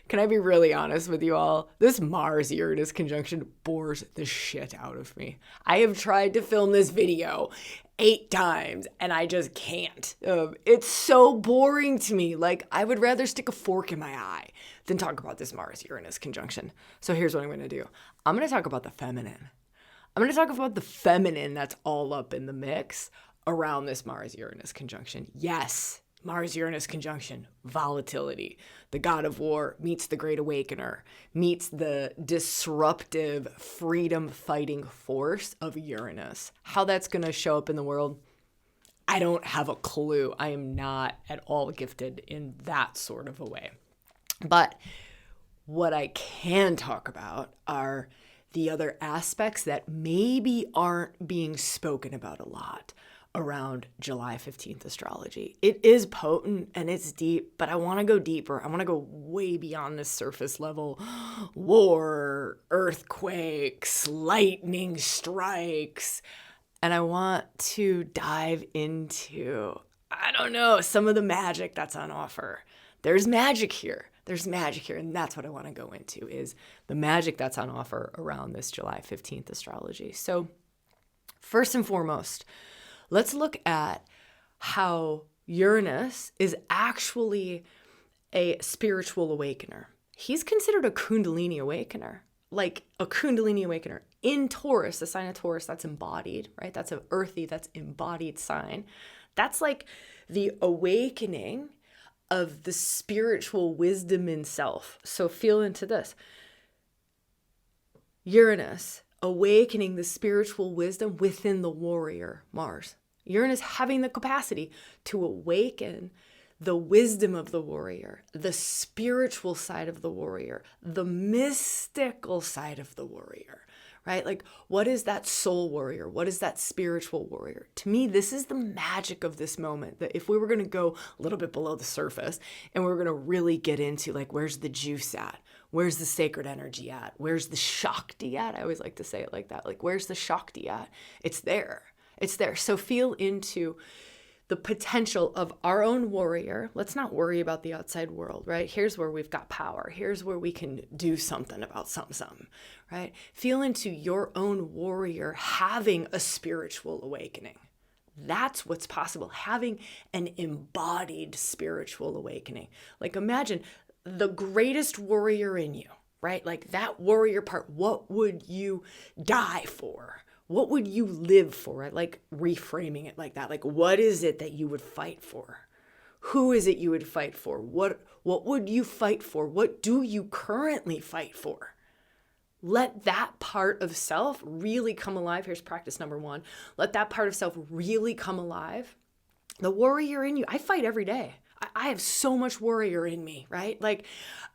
Can I be really honest with you all? This Mars Uranus conjunction bores the shit out of me. I have tried to film this video 8 times and I just can't. It's so boring to me. Like, I would rather stick a fork in my eye than talk about this Mars Uranus conjunction. So here's what I'm going to do. I'm going to talk about the feminine. I'm going to talk about the feminine that's all up in the mix around this Mars Uranus conjunction. Yes, Mars Uranus conjunction, volatility. The god of war meets the great awakener, meets the disruptive freedom fighting force of Uranus. How that's going to show up in the world, I don't have a clue. I am not at all gifted in that sort of a way. But what I can talk about are the other aspects that maybe aren't being spoken about a lot around July 15th astrology. It is potent and it's deep, but I want to go deeper. I want to go way beyond this surface level. War, earthquakes, lightning strikes. And I want to dive into, I don't know, some of the magic that's on offer. There's magic here. And that's what I want to go into, is the magic that's on offer around this July 15th astrology. So first and foremost, let's look at how Uranus is actually a spiritual awakener. He's considered a Kundalini awakener, like a Kundalini awakener in Taurus, the sign of Taurus that's embodied, right? That's an earthy, that's embodied sign. That's like the awakening of the spiritual wisdom in self. So feel into this. Uranus awakening the spiritual wisdom within the warrior, Mars. Uranus having the capacity to awaken the wisdom of the warrior, the spiritual side of the warrior, the mystical side of the warrior, right? Like, what is that soul warrior? What is that spiritual warrior? To me, this is the magic of this moment, that if we were going to go a little bit below the surface and we were going to really get into, like, where's the juice at? Where's the sacred energy at? Where's the Shakti at? I always like to say it like that. Like, where's the Shakti at? It's there. It's there. So feel into the potential of our own warrior. Let's not worry about the outside world, right? Here's where we've got power. Here's where we can do something about something, right? Feel into your own warrior having a spiritual awakening. That's what's possible, having an embodied spiritual awakening. Like, imagine the greatest warrior in you, right? Like, that warrior part, what would you die for? What would you live for? I like reframing it like that. Like, what is it that you would fight for? Who is it you would fight for? What would you fight for? What do you currently fight for? Let that part of self really come alive. Here's practice number 1. Let that part of self really come alive. The warrior in you, I fight every day. I have so much warrior in me, right? Like,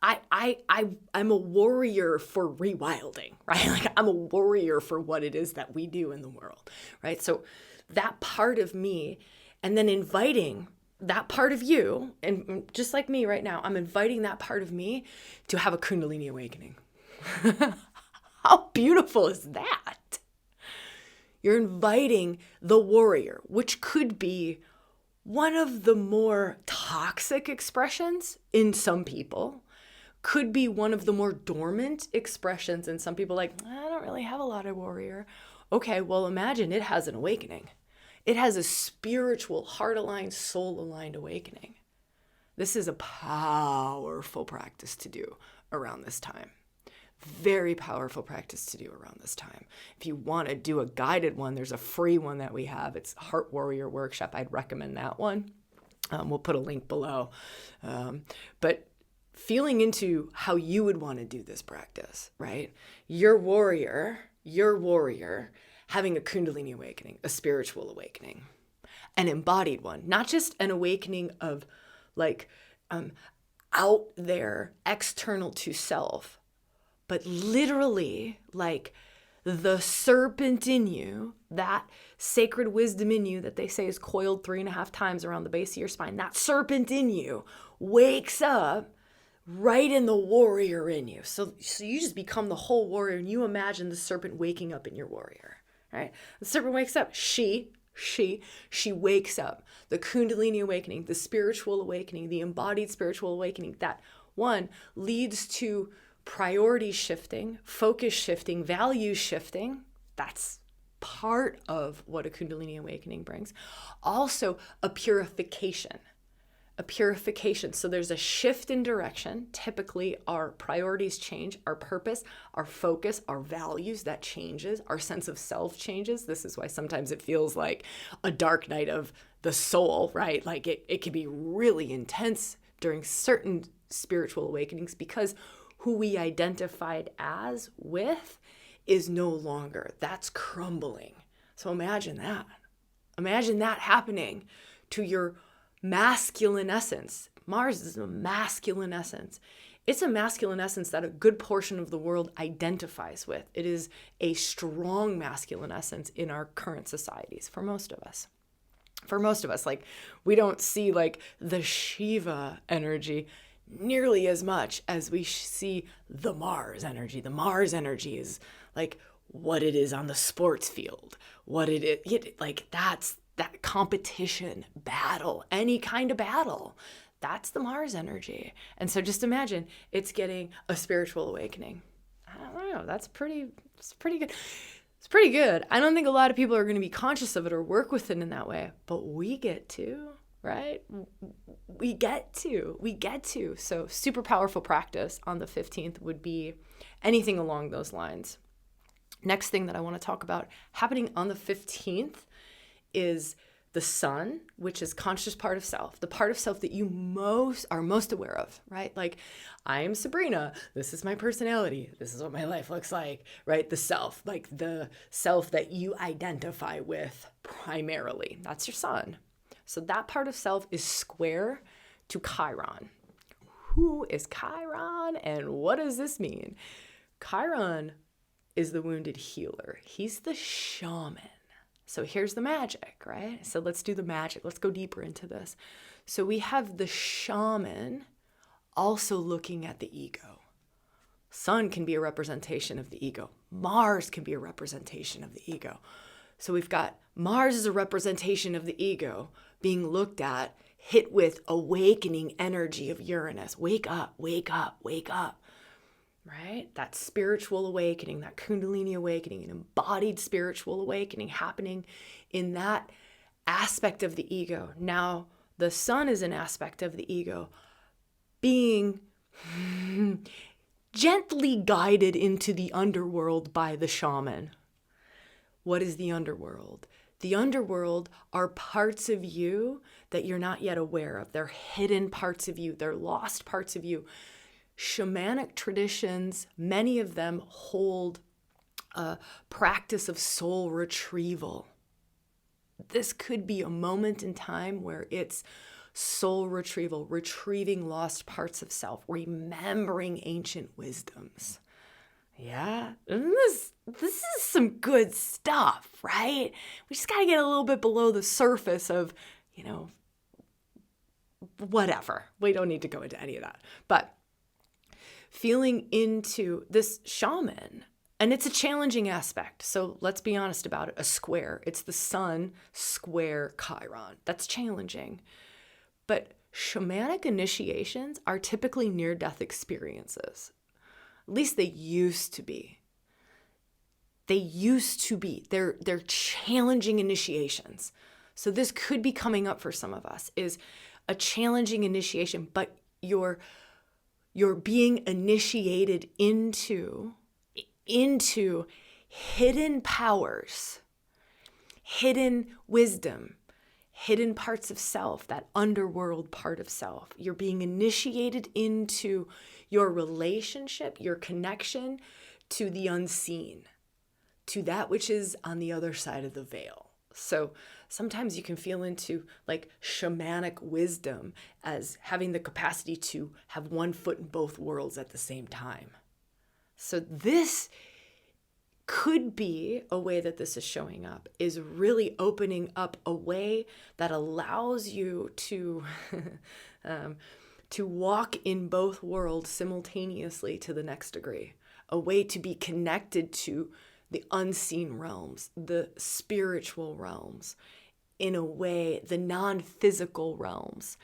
I'm a warrior for ReWilding, right? Like, I'm a warrior for what it is that we do in the world, right? So that part of me, and then inviting that part of you, and just like me right now, I'm inviting that part of me to have a Kundalini awakening. How beautiful is that? You're inviting the warrior, which could be one of the more toxic expressions in some people, could be one of the more dormant expressions in some people. Like, I don't really have a lot of warrior. Okay, well, imagine it has an awakening. It has a spiritual, heart-aligned, soul-aligned awakening. This is a powerful practice to do around this time. Very powerful practice to do around this time. If you want to do a guided one, there's a free one that we have. It's Heart Warrior Workshop. I'd recommend that one. We'll put a link below. But feeling into how you would want to do this practice, right? Your warrior having a Kundalini awakening, a spiritual awakening, an embodied one, not just an awakening of like out there, external to self, but literally like the serpent in you, that sacred wisdom in you that they say is coiled 3.5 times around the base of your spine, that serpent in you wakes up right in the warrior in you. So you just become the whole warrior, and you imagine the serpent waking up in your warrior, right? The serpent wakes up. She wakes up. The Kundalini awakening, the spiritual awakening, the embodied spiritual awakening, that one, leads to priority shifting, focus shifting, value shifting. That's part of what a Kundalini awakening brings. Also, a purification. So there's a shift in direction. Typically, our priorities change, our purpose, our focus, our values, that changes, our sense of self changes. This is why sometimes it feels like a dark night of the soul, right? Like it can be really intense during certain spiritual awakenings because who we identified as with is no longer. That's crumbling. So imagine that. Imagine that happening to your masculine essence. Mars is a masculine essence. It's a masculine essence that a good portion of the world identifies with. It is a strong masculine essence in our current societies for most of us. Like we don't see like the Shiva energy nearly as much as we see the Mars energy. The Mars energy is like what it is on the sports field, what it is, like that's that competition, battle, any kind of battle. That's the Mars energy. And so just imagine it's getting a spiritual awakening. I don't know, it's pretty good. It's pretty good. I don't think a lot of people are going to be conscious of it or work with it in that way, but we get to, right? We get to. So super powerful practice on the 15th would be anything along those lines. Next thing that I want to talk about happening on the 15th is the sun, which is conscious part of self, the part of self that you are most aware of, right? Like, I am Sabrina. This is my personality. This is what my life looks like, right? The self, like the self that you identify with primarily. That's your sun. So that part of self is square to Chiron. Who is Chiron and what does this mean? Chiron is the wounded healer. He's the shaman. So here's the magic, right? So let's do the magic. Let's go deeper into this. So we have the shaman also looking at the ego. Sun can be a representation of the ego. Mars can be a representation of the ego. So we've got Mars as a representation of the ego being looked at, hit with awakening energy of Uranus. Wake up, wake up, wake up. Right? That spiritual awakening, that Kundalini awakening, an embodied spiritual awakening happening in that aspect of the ego. Now, the sun is an aspect of the ego being gently guided into the underworld by the shaman. What is the underworld? The underworld are parts of you that you're not yet aware of. They're hidden parts of you. They're lost parts of you. Shamanic traditions, many of them hold a practice of soul retrieval. This could be a moment in time where it's soul retrieval, retrieving lost parts of self, remembering ancient wisdoms. Yeah, this is some good stuff, right? We just got to get a little bit below the surface of, whatever. We don't need to go into any of that. But feeling into this shaman, and it's a challenging aspect. So let's be honest about it. A square. It's the sun square Chiron. That's challenging. But shamanic initiations are typically near-death experiences. At least they used to be. They're challenging initiations. So this could be coming up for some of us, is a challenging initiation, but you're being initiated into hidden powers, hidden wisdom, hidden parts of self, that underworld part of self. You're being initiated into your relationship, your connection to the unseen, to that which is on the other side of the veil. So sometimes you can feel into like shamanic wisdom as having the capacity to have one foot in both worlds at the same time. So this could be a way that this is showing up, is really opening up a way that allows you to to walk in both worlds simultaneously to the next degree, a way to be connected to the unseen realms, the spiritual realms, in a way, the non-physical realms,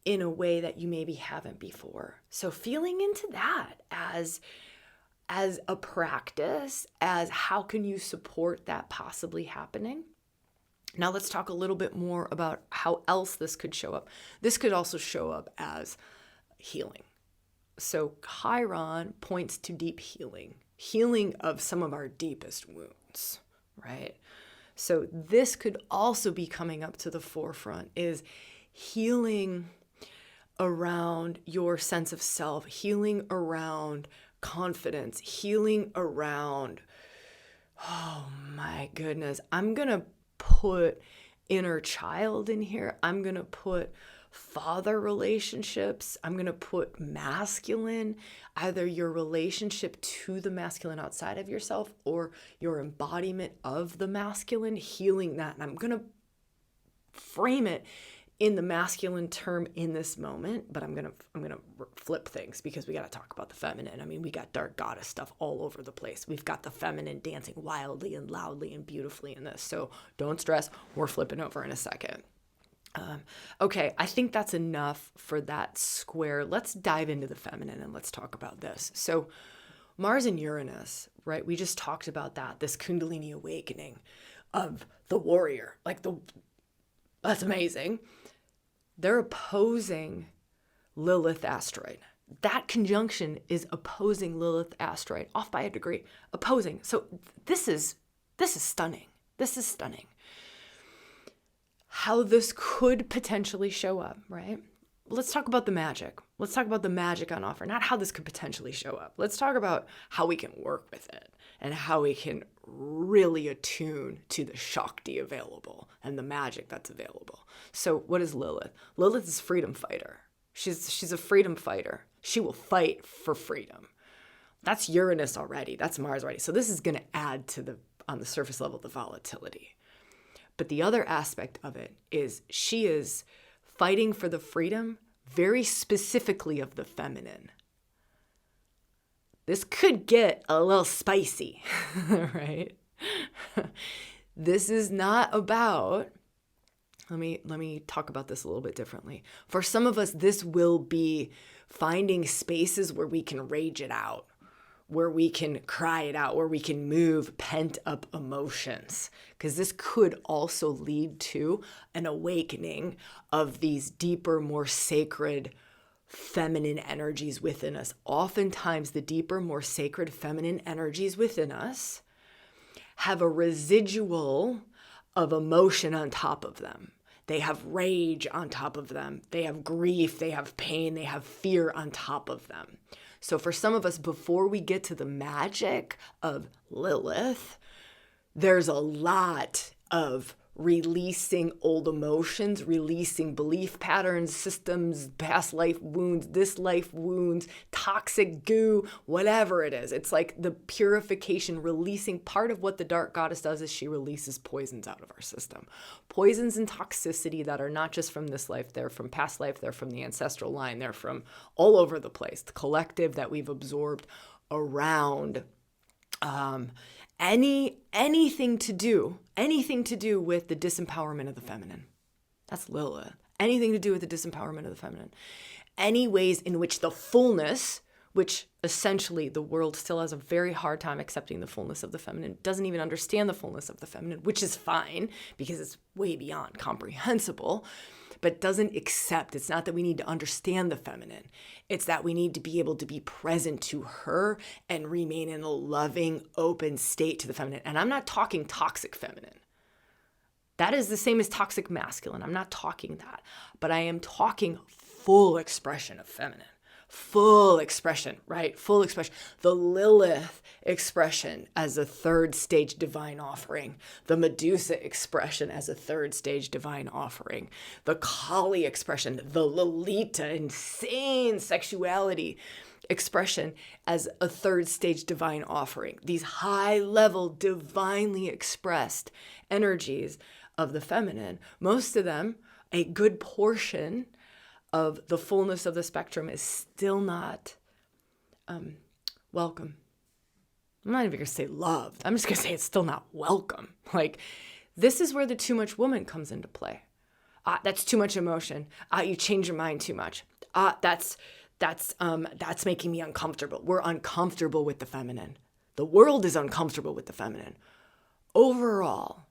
in a way that you maybe haven't before. So feeling into that as a practice, as how can you support that possibly happening? Now let's talk a little bit more about how else this could show up. This could also show up as healing. So Chiron points to deep healing of some of our deepest wounds, right? So this could also be coming up to the forefront, is healing around your sense of self, healing around confidence, healing around, oh my goodness, I'm going to put inner child in here. I'm going to put father relationships. I'm going to put masculine, either your relationship to the masculine outside of yourself or your embodiment of the masculine, healing that. And I'm going to frame it in the masculine term in this moment, but I'm gonna flip things because we got to talk about the feminine. I mean, we got dark goddess stuff all over the place. We've got the feminine dancing wildly and loudly and beautifully in this. So don't stress. We're flipping over in a second. Okay, I think that's enough for that square. Let's dive into the feminine and let's talk about this. So Mars and Uranus, right? We just talked about that, this Kundalini awakening of the warrior. That's amazing. They're opposing Lilith asteroid. That conjunction is opposing Lilith asteroid, off by a degree, opposing. So this is stunning. This is stunning. How this could potentially show up, right? Let's talk about the magic. Let's talk about the magic on offer, not how this could potentially show up. Let's talk about how we can work with it and how we can really attune to the Shakti available and the magic that's available. So what is Lilith? Lilith is freedom fighter. She's a freedom fighter. She will fight for freedom. That's Uranus already. That's Mars already. So this is going to add to on the surface level, the volatility. But the other aspect of it is she is fighting for the freedom very specifically of the feminine. This could get a little spicy, right? This is not about, let me talk about this a little bit differently. For some of us, this will be finding spaces where we can rage it out, where we can cry it out, where we can move pent up emotions. Because this could also lead to an awakening of these deeper, more sacred feminine energies within us. Oftentimes, the deeper, more sacred feminine energies within us have a residual of emotion on top of them. They have rage on top of them. They have grief, they have pain, they have fear on top of them. So for some of us, before we get to the magic of Lilith, there's a lot of releasing old emotions, releasing belief patterns, systems, past life wounds, this life wounds, toxic goo, whatever it is. It's like the purification, releasing. Part of what the dark goddess does is she releases poisons out of our system. Poisons and toxicity that are not just from this life, they're from past life, they're from the ancestral line, they're from all over the place, the collective that we've absorbed around anything to do with the disempowerment of the feminine. That's Lilith. Anything to do with the disempowerment of the feminine. Any ways in which the fullness, which essentially the world still has a very hard time accepting the fullness of the feminine, doesn't even understand the fullness of the feminine, which is fine because it's way beyond comprehensible, but doesn't accept. It's not that we need to understand the feminine. It's that we need to be able to be present to her and remain in a loving, open state to the feminine. And I'm not talking toxic feminine. That is the same as toxic masculine. I'm not talking that. But I am talking full expression of feminine. Full expression, right? Full expression. The Lilith expression as a third stage divine offering. The Medusa expression as a third stage divine offering. The Kali expression, the Lolita, insane sexuality expression as a third stage divine offering. These high level, divinely expressed energies of the feminine, most of them, a good portion of the fullness of the spectrum is still not welcome. I'm not even going to say loved. I'm just going to say it's still not welcome. Like, this is where the too much woman comes into play. That's too much emotion. You change your mind too much. That's making me uncomfortable. We're uncomfortable with the feminine. The world is uncomfortable with the feminine. Overall,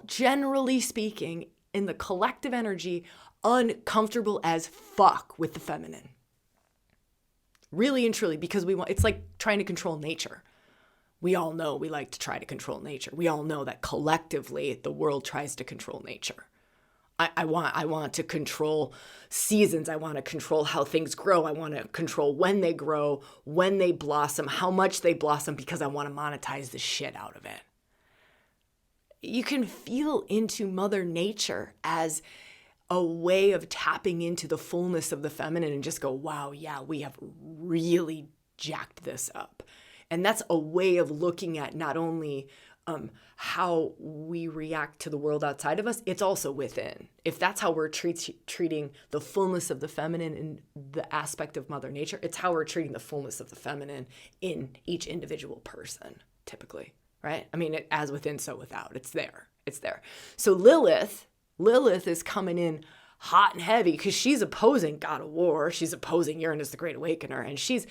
generally speaking, in the collective energy, uncomfortable as fuck with the feminine. Really and truly, because it's like trying to control nature. We all know we like to try to control nature. We all know that collectively the world tries to control nature. I want to control seasons. I want to control how things grow. I want to control when they grow, when they blossom, how much they blossom, because I want to monetize the shit out of it. You can feel into Mother Nature as a way of tapping into the fullness of the feminine and just go, wow, yeah, we have really jacked this up. And that's a way of looking at not only how we react to the world outside of us, it's also within. If that's how we're treating the fullness of the feminine in the aspect of Mother Nature, it's how we're treating the fullness of the feminine in each individual person, typically, right? I mean, as within, so without. It's there. So Lilith is coming in hot and heavy because she's opposing God of War. She's opposing Uranus, the Great Awakener, and she's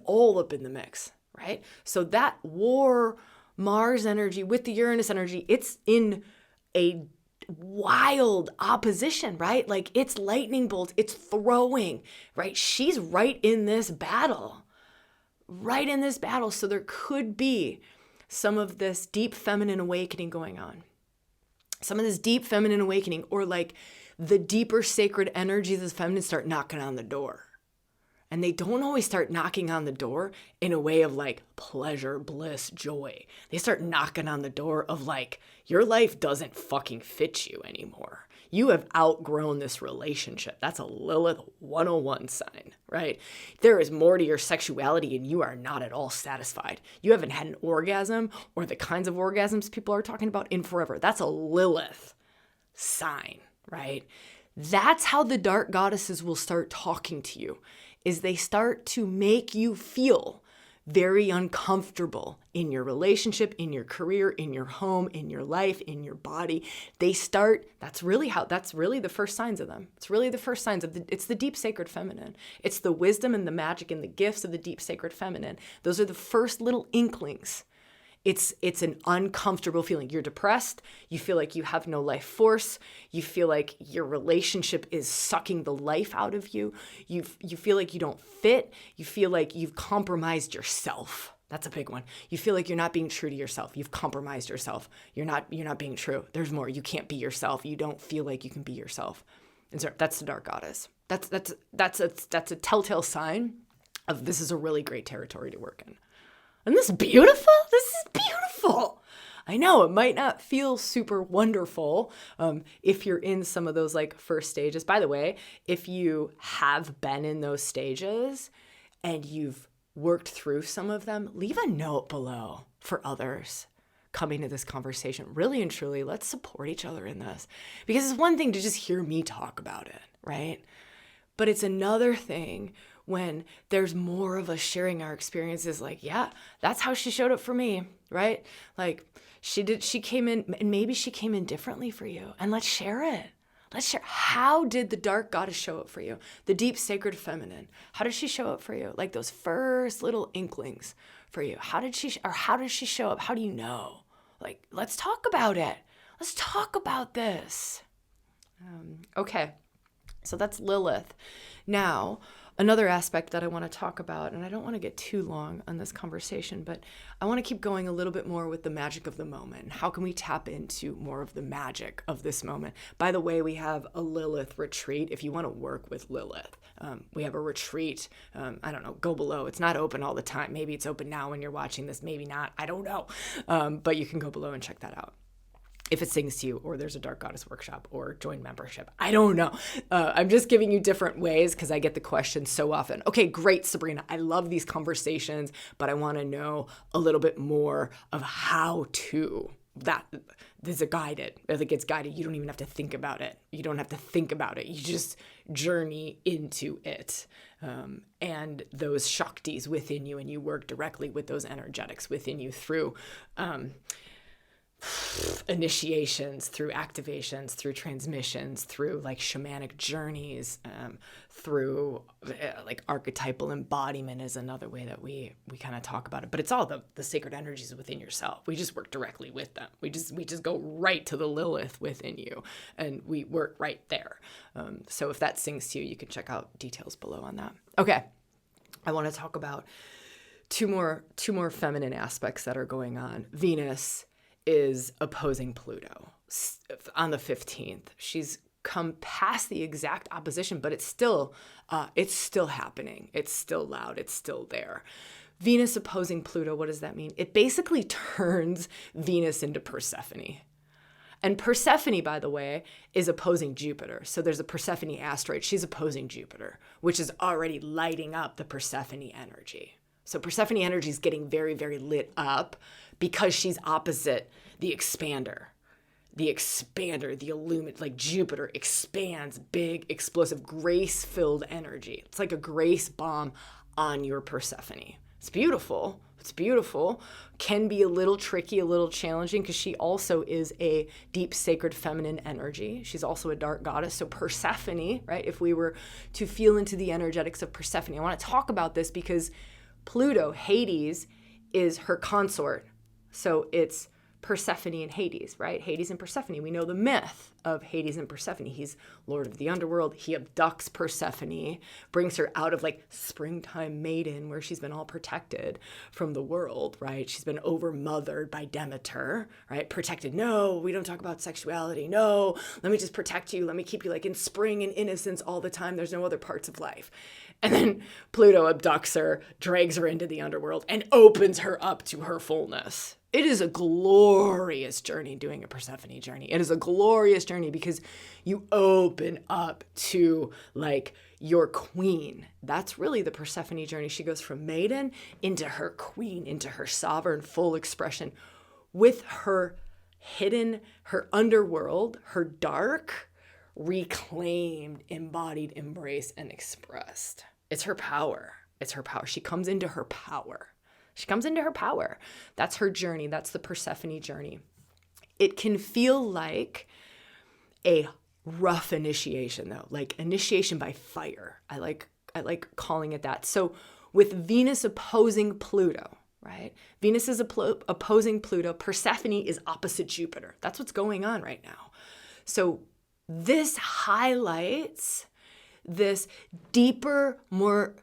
all up in the mix, right? So that war Mars energy with the Uranus energy, it's in a wild opposition, right? Like it's lightning bolts, it's throwing, right? She's right in this battle. So there could be some of this deep feminine awakening going on. Or like the deeper sacred energies of the feminine start knocking on the door. And they don't always start knocking on the door in a way of like pleasure, bliss, joy. They start knocking on the door of like, your life doesn't fucking fit you anymore. You have outgrown this relationship. That's a Lilith 101 sign, right? There is more to your sexuality and you are not at all satisfied. You haven't had an orgasm or the kinds of orgasms people are talking about in forever. That's a Lilith sign, right? That's how the dark goddesses will start talking to you, is they start to make you feel very uncomfortable in your relationship, in your career, in your home, in your life, in your body. That's really the first signs of them. It's the deep sacred feminine. It's the wisdom and the magic and the gifts of the deep sacred feminine. Those are the first little inklings. It's an uncomfortable feeling. You're depressed. You feel like you have no life force. You feel like your relationship is sucking the life out of you. You feel like you don't fit. You feel like you've compromised yourself. That's a big one. You feel like you're not being true to yourself. You've compromised yourself. You're not being true. There's more. You can't be yourself. You don't feel like you can be yourself. And so that's the dark goddess. That's a telltale sign of this is a really great territory to work in. Isn't this beautiful? This is beautiful. I know it might not feel super wonderful if you're in some of those like first stages. By the way, if you have been in those stages and you've worked through some of them, leave a note below for others coming to this conversation. Really and truly, let's support each other in this. Because it's one thing to just hear me talk about it, right? But it's another thing when there's more of us sharing our experiences, like, yeah, that's how she showed up for me, right? Like she came in, and maybe she came in differently for you, and let's share it. Let's share, how did the dark goddess show up for you? The deep sacred feminine, how did she show up for you? Like those first little inklings for you. How did she show up? How do you know? Like, let's talk about it. Let's talk about this. Okay, so that's Lilith. Now, another aspect that I want to talk about, and I don't want to get too long on this conversation, but I want to keep going a little bit more with the magic of the moment. How can we tap into more of the magic of this moment? By the way, we have a Lilith retreat. If you want to work with Lilith, we have a retreat. I don't know, go below. It's not open all the time. Maybe it's open now when you're watching this, maybe not. I don't know. But you can go below and check that out. If it sings to you, or there's a Dark Goddess workshop, or join membership. I don't know. I'm just giving you different ways because I get the question so often. Okay, great, Sabrina. I love these conversations, but I want to know a little bit more of how to. There's a guided. Like it's guided. You don't even have to think about it. You just journey into it. And those Shaktis within you, and you work directly with those energetics within you through initiations, through activations, through transmissions, through like shamanic journeys, through like archetypal embodiment is another way that we kind of talk about it. But it's all the sacred energies within yourself. We just work directly with them. We just go right to the Lilith within you, and we work right there. So if that sings to you, you can check out details below on that. Okay, I want to talk about two more feminine aspects that are going on. Venus is opposing Pluto on the 15th. She's come past the exact opposition, but it's still happening. It's still loud. It's still there. Venus opposing Pluto, what does that mean? It basically turns Venus into Persephone. And Persephone, by the way, is opposing Jupiter. So there's a Persephone asteroid. She's opposing Jupiter, which is already lighting up the Persephone energy. So Persephone energy is getting very, very lit up because she's opposite the expander. The expander, the illuminate, like Jupiter expands, big, explosive, grace-filled energy. It's like a grace bomb on your Persephone. It's beautiful. It's beautiful. Can be a little tricky, a little challenging, because she also is a deep, sacred feminine energy. She's also a dark goddess. So Persephone, right? If we were to feel into the energetics of Persephone, I want to talk about this because Pluto, Hades, is her consort. So it's Persephone and Hades, right? Hades and Persephone. We know the myth of Hades and Persephone. He's lord of the underworld. He abducts Persephone, brings her out of like springtime maiden where she's been all protected from the world, right? She's been overmothered by Demeter, right? Protected. No, we don't talk about sexuality. No, let me just protect you. Let me keep you like in spring and innocence all the time. There's no other parts of life. And then Pluto abducts her, drags her into the underworld, and opens her up to her fullness. It is a glorious journey doing a Persephone journey. It is a glorious journey because you open up to like your queen. That's really the Persephone journey. She goes from maiden into her queen, into her sovereign full expression with her hidden, her underworld, her dark, reclaimed, embodied, embraced, and expressed. It's her power. It's her power. She comes into her power. She comes into her power. That's her journey. That's the Persephone journey. It can feel like a rough initiation, though, like initiation by fire. I like calling it that. So with Venus opposing Pluto, right? Venus is opposing Pluto. Persephone is opposite Jupiter. That's what's going on right now. So this highlights this deeper, more,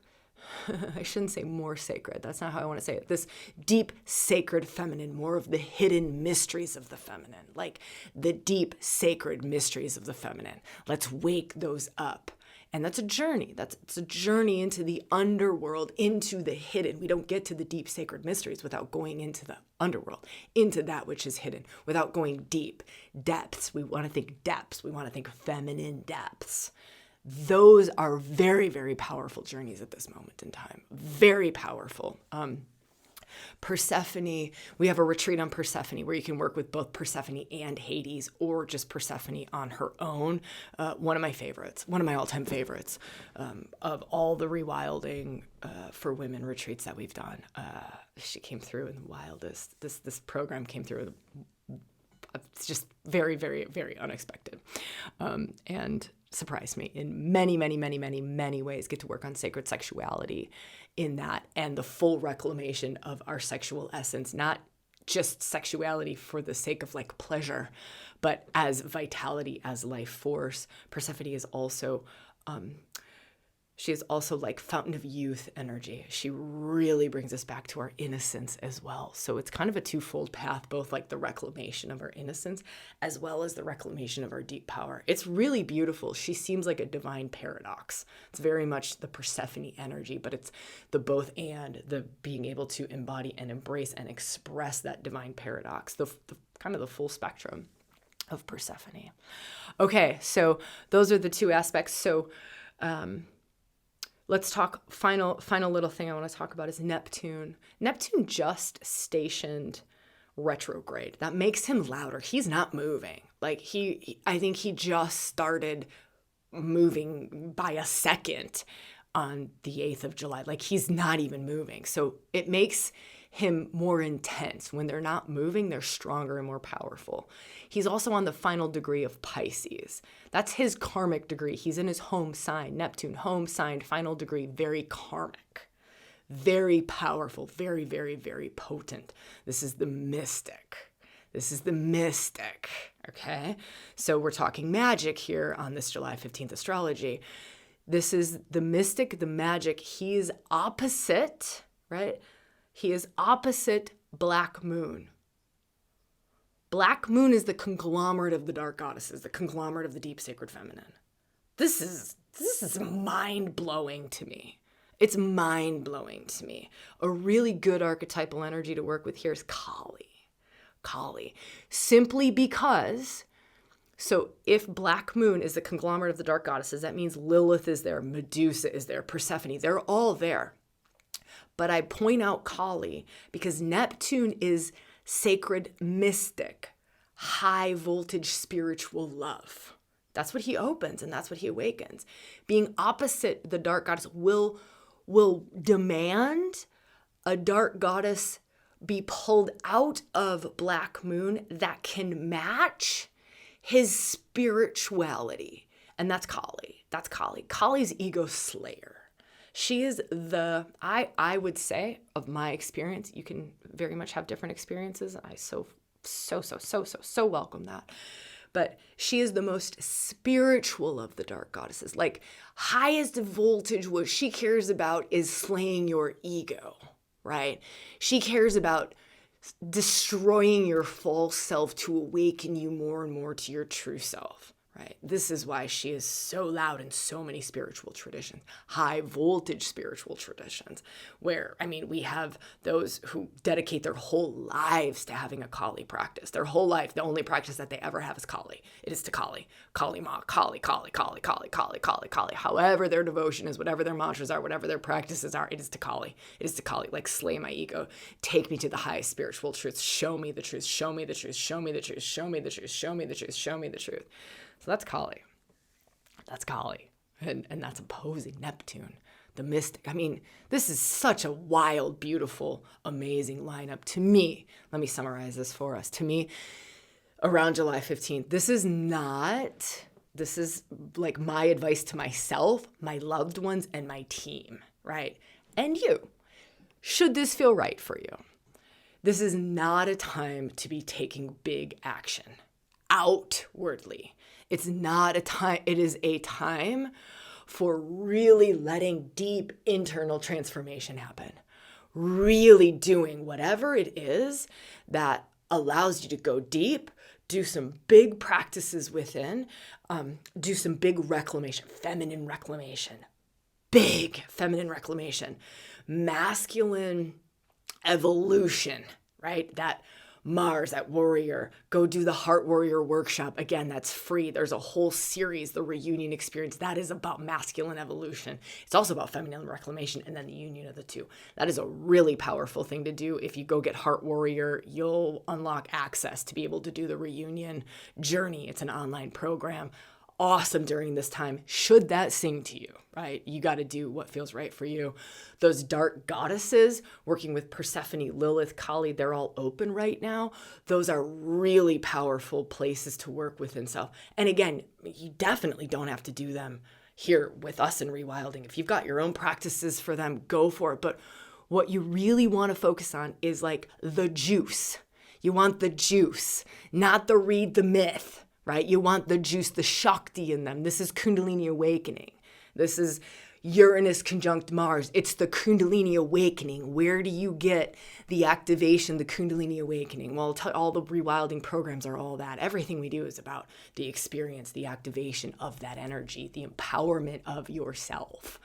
I shouldn't say more sacred. That's not how I want to say it. This deep, sacred feminine, more of the hidden mysteries of the feminine, like the deep, sacred mysteries of the feminine. Let's wake those up. And that's a journey. It's a journey into the underworld, into the hidden. We don't get to the deep, sacred mysteries without going into the underworld, into that which is hidden, without going deep. Depths. We want to think depths. We want to think feminine depths. Those are very, very powerful journeys at this moment in time. Very powerful. Persephone, we have a retreat on Persephone where you can work with both Persephone and Hades or just Persephone on her own. One of my favorites, one of my all-time favorites of all the ReWilding for women retreats that we've done. She came through in the wildest. This program came through. It's just very, very, very unexpected. And surprised me in many, many, many, many, many ways. Get to work on sacred sexuality in that and the full reclamation of our sexual essence, not just sexuality for the sake of like pleasure, but as vitality, as life force. Persephone is also, she is also like fountain of youth energy. She really brings us back to our innocence as well. So it's kind of a twofold path, both like the reclamation of our innocence as well as the reclamation of our deep power. It's really beautiful. She seems like a divine paradox. It's very much the Persephone energy, but it's the both and, the being able to embody and embrace and express that divine paradox, the kind of the full spectrum of Persephone. Okay, so those are the two aspects. So, let's talk, final little thing I want to talk about is Neptune. Neptune just stationed retrograde. That makes him louder. He's not moving. Like I think he just started moving by a second on the 8th of July. Like he's not even moving. So it makes him more intense. When they're not moving, they're stronger and more powerful. He's also on the final degree of Pisces. That's his karmic degree. He's in his home sign, Neptune, home sign, final degree, very karmic, very powerful, very, very, very potent. This is the mystic. This is the mystic, okay? So we're talking magic here on this July 15th astrology. This is the mystic, the magic. He is opposite, right? He is opposite Black Moon. Black Moon is the conglomerate of the dark goddesses, the conglomerate of the deep sacred feminine. This is mind-blowing to me. It's mind-blowing to me. A really good archetypal energy to work with here is Kali. Kali. Simply because, so if Black Moon is the conglomerate of the dark goddesses, that means Lilith is there, Medusa is there, Persephone, they're all there. But I point out Kali because Neptune is sacred mystic, high voltage spiritual love. That's what he opens and that's what he awakens. Being opposite the dark goddess will demand a dark goddess be pulled out of Black Moon that can match his spirituality. And that's Kali. That's Kali. Kali's ego slayer. She is I would say, of my experience, you can very much have different experiences. I so welcome that. But she is the most spiritual of the dark goddesses. Like, highest voltage, what she cares about is slaying your ego, right? She cares about destroying your false self to awaken you more and more to your true self, right? This is why she is so loud in so many spiritual traditions, high voltage spiritual traditions, where, I mean, we have those who dedicate their whole lives to having a Kali practice. Their whole life, the only practice that they ever have is Kali. It is to Kali. Kali Ma, Kali, Kali, Kali, Kali, Kali, Kali, Kali. However their devotion is, whatever their mantras are, whatever their practices are, it is to Kali. It is to Kali. Like, slay my ego. Take me to the highest spiritual truths. Show me the truth. Show me the truth. Show me the truth. Show me the truth. Show me the truth. Show me the truth. So that's Kali. That's Kali. And that's opposing Neptune, the mystic. I mean, this is such a wild, beautiful, amazing lineup. To me, let me summarize this for us. To me, around July 15th, this is like my advice to myself, my loved ones, and my team, right? And you. Should this feel right for you? This is not a time to be taking big action outwardly. It's not a time, it is a time for really letting deep internal transformation happen. Really doing whatever it is that allows you to go deep, do some big practices within, do some big reclamation, feminine reclamation, big feminine reclamation, masculine evolution, right? That Mars, that warrior, go do the Heart Warrior workshop. Again, that's free. There's a whole series, the Reunion Experience, that is about masculine evolution. It's also about feminine reclamation and then the union of the two. That is a really powerful thing to do. If you go get Heart Warrior, you'll unlock access to be able to do the Reunion journey. It's an online program. Awesome during this time. Should that sing to you, right? You got to do what feels right for you. Those dark goddesses working with Persephone, Lilith, Kali, they're all open right now. Those are really powerful places to work within self. And again, you definitely don't have to do them here with us in ReWilding. If you've got your own practices for them, go for it. But what you really want to focus on is like the juice. You want the juice, not the read the myth. Right? You want the juice, the Shakti in them. This is Kundalini awakening. This is Uranus conjunct Mars. It's the Kundalini awakening. Where do you get the activation, the Kundalini awakening? Well, all the ReWilding programs are all that. Everything we do is about the experience, the activation of that energy, the empowerment of yourself,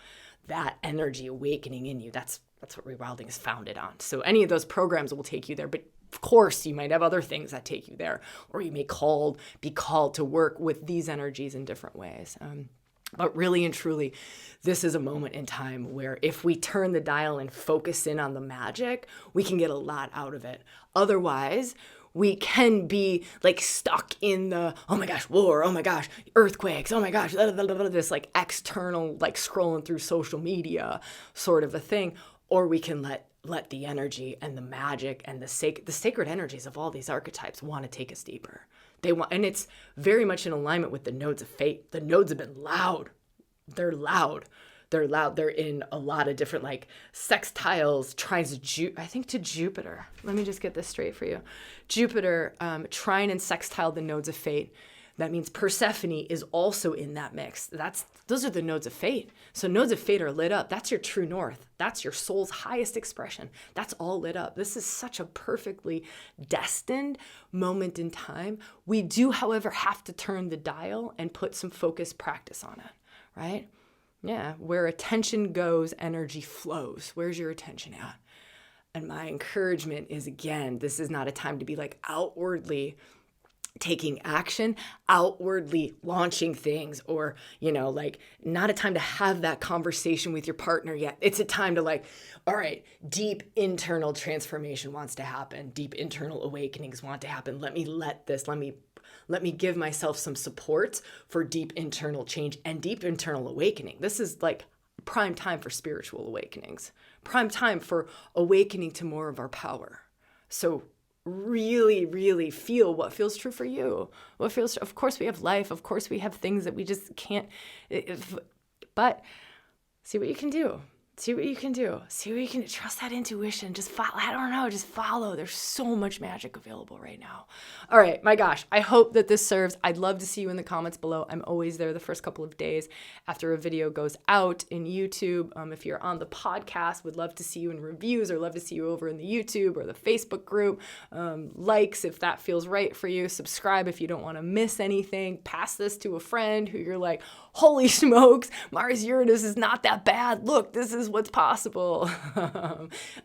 that energy awakening in you. That's what ReWilding is founded on. So any of those programs will take you there, but of course, you might have other things that take you there, or you may be called to work with these energies in different ways. But really and truly, this is a moment in time where if we turn the dial and focus in on the magic, we can get a lot out of it. Otherwise, we can be like stuck in the, oh my gosh, war, oh my gosh, earthquakes, oh my gosh, this like external, like scrolling through social media sort of a thing. Or we can let let the energy and the magic and the sacred energies of all these archetypes want to take us deeper. They want, and it's very much in alignment with the nodes of fate. The nodes have been loud. They're loud. They're loud. They're in a lot of different like sextiles, trines to Jupiter. Let me just get this straight for you. Jupiter, trine and sextile the nodes of fate. That means Persephone is also in that mix. Those are the nodes of fate. So nodes of fate are lit up. That's your true north. That's your soul's highest expression. That's all lit up. This is such a perfectly destined moment in time. We do, however, have to turn the dial and put some focused practice on it, right? Yeah, where attention goes, energy flows. Where's your attention at? And my encouragement is, again, this is not a time to be like outwardly taking action, outwardly launching things, or, like not a time to have that conversation with your partner yet. It's a time to like, all right, deep internal transformation wants to happen. Deep internal awakenings want to happen. Let me give myself some support for deep internal change and deep internal awakening. This is like prime time for spiritual awakenings, prime time for awakening to more of our power. So really, really feel what feels true for you. Of course we have life. Of course we have things that we just can't, but see what you can do. See what you can trust that intuition. Just follow. There's so much magic available right now. All right, my gosh, I hope that this serves. I'd love to see you in the comments below. I'm always there the first couple of days after a video goes out in YouTube. If you're on the podcast, would love to see you in reviews, or love to see you over in the YouTube or the Facebook group. Likes if that feels right for you. Subscribe if you don't want to miss anything. Pass this to a friend who you're like, holy smokes, Mars Uranus is not that bad. Look, this is what's possible.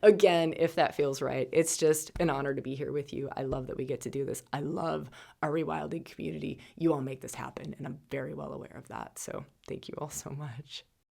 Again, if that feels right, it's just an honor to be here with you. I love that we get to do this. I love our ReWilding community. You all make this happen, and I'm very well aware of that. So thank you all so much.